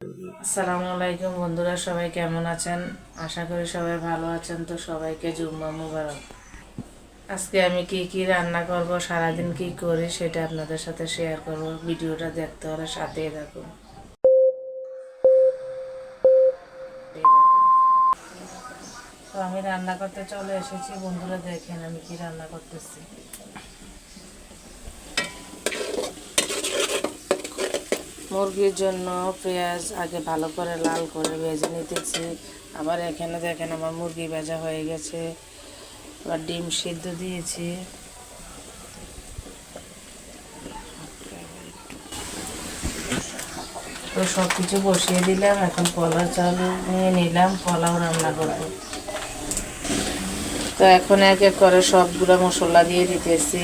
আসসালামু আলাইকুম বন্ধুরা, সবাই কেমন আছেন? আশা করি সবাই ভালো আছেন। তো সবাইকে জুম্মা মুবারক। আজকে আমি কি কি রান্না করব, সারাদিন কি করি সেটা আপনাদের সাথে শেয়ার করব। ভিডিওটা দেখতে হলে সাথেই থাকুন। তো আমি রান্না করতে চলে এসেছি বন্ধুরা, দেখেন আমি কি রান্না করতেছি। মুরগির জন্য পেঁয়াজ আগে ভালো করে লাল করে ভেজে নিতেছি। আবার এখানে দেখেন আমার মুরগি ভাজা হয়ে গেছে। আবার ডিম সিদ্ধ দিয়েছি। তো সব কিছু বসিয়ে দিলাম। এখন পোলাও চাল নিয়ে নিলাম, পোলাও রান্না করব। তো এখন এক এক করে সবগুলো মশলা দিয়ে দিতেছি।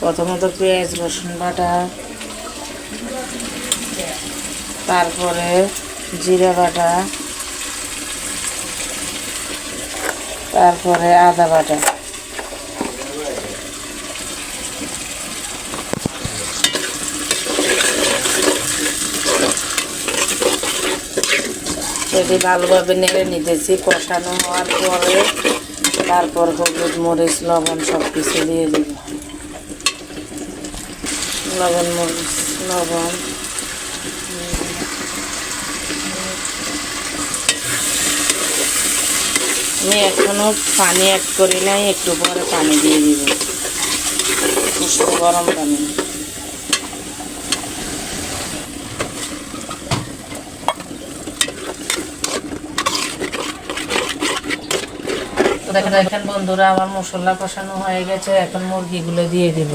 প্রথমত পেঁয়াজ রসুন বাটা, তারপরে জিরা বাটা, তারপরে আদা বাটা। এটি ভালোভাবে নেড়ে নিতেছি। কষানো হওয়ার পরে তারপর হলুদ মরিচ লবণ সব কিছু দিয়ে দিব। লবণ মরিচ লবণ আমি এখনো পানি অ্যাড করি নাই, একটু পরে পানি দিয়ে দিব, গরম পানি। দেখেন বন্ধুরা, আমার মশলা কষানো হয়ে গেছে। এখন মুরগিগুলো দিয়ে দিব।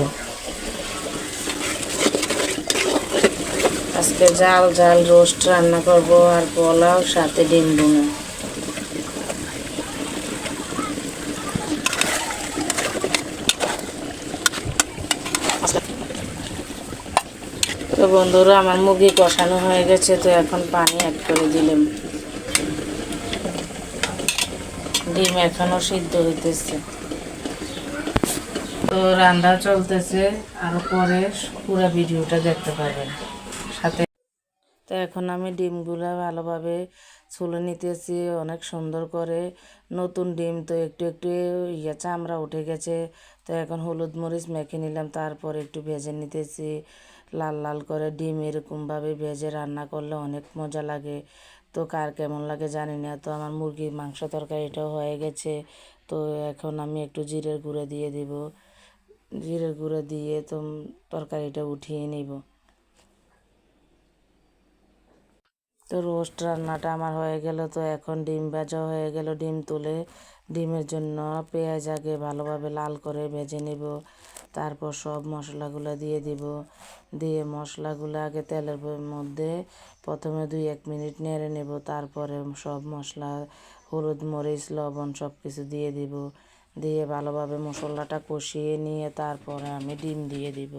আজকে জাল জাল রোস্ট রান্না করব, আর পোলাও সাথে ডিম ভুনা। তো বন্ধুরা, আমার মুরগি কষানো হয়ে গেছে। তো এখন পানি অ্যাড করে দিলাম। ডিম এখনো সিদ্ধ হইতেছে। তো রান্না চলতেছে, আরো পরে পুরো ভিডিওটা দেখতে পাবেন সাথে। তো এখন আমি ডিমগুলো ভালোভাবে ছুলে নিতেছি অনেক সুন্দর করে। নতুন ডিম তো একটু একটু চামড়া উঠে গেছে। তো এখন হলুদ মরিচ মেখে নিলাম, তারপর একটু ভেজে নিতেছি লাল লাল করে। ডিম এরকমভাবে ভেজে রান্না করলে অনেক মজা লাগে। তো কার কেমন লাগে জানি না। তো আমার মুরগির মাংস তরকারিটাও হয়ে গেছে। তো এখন আমি একটু জিরের গুঁড়ো দিয়ে দিব। জিরের গুঁড়ো দিয়ে তো তরকারিটা উঠিয়ে নিব। তো রোস্ট রান্নাটা আমার হয়ে গেল। তো এখন ডিম ভাজা হয়ে গেল। ডিম তুলে ডিমের জন্য পেঁয়াজ আগে ভালোভাবে লাল করে ভেজে নিব। তারপর সব মশলাগুলো দিয়ে দিব। দিয়ে মশলাগুলো আগে তেলের মধ্যে প্রথমে 2-1 মিনিট নেড়ে নেব। তারপরে সব মশলা হলুদ মরিচ লবণ সব কিছু দিয়ে দিব। দিয়ে ভালোভাবে মশলাটা কষিয়ে নিয়ে তারপরে আমি ডিম দিয়ে দিব।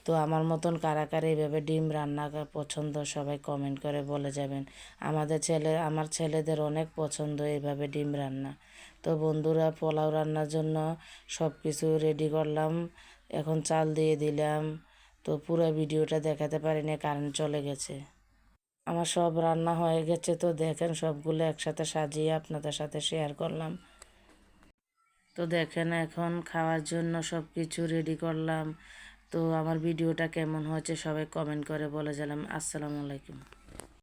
তো আমার মতন কারা কারা এইভাবে ডিম রান্না পছন্দ সবাই কমেন্ট করে বলে যাবেন। আমার ছেলেদের অনেক পছন্দ এইভাবে ডিম রান্না। তো বন্ধুরা, পোলাও রান্নার জন্য সব কিছু রেডি করলাম। এখন চাল দিয়ে দিলাম। তো পুরো ভিডিওটা দেখাতে পারিনি, কারেন্ট চলে গেছে। আমার সব রান্না হয়ে গেছে। তো দেখেন সবগুলো একসাথে সাজিয়ে আপনাদের সাথে শেয়ার করলাম। তো দেখেন এখন খাওয়ার জন্য সব কিছু রেডি করলাম। তো আমার ভিডিওটা কেমন হয়েছে সবাই কমেন্ট করে বলে গেলাম। আসসালামু আলাইকুম।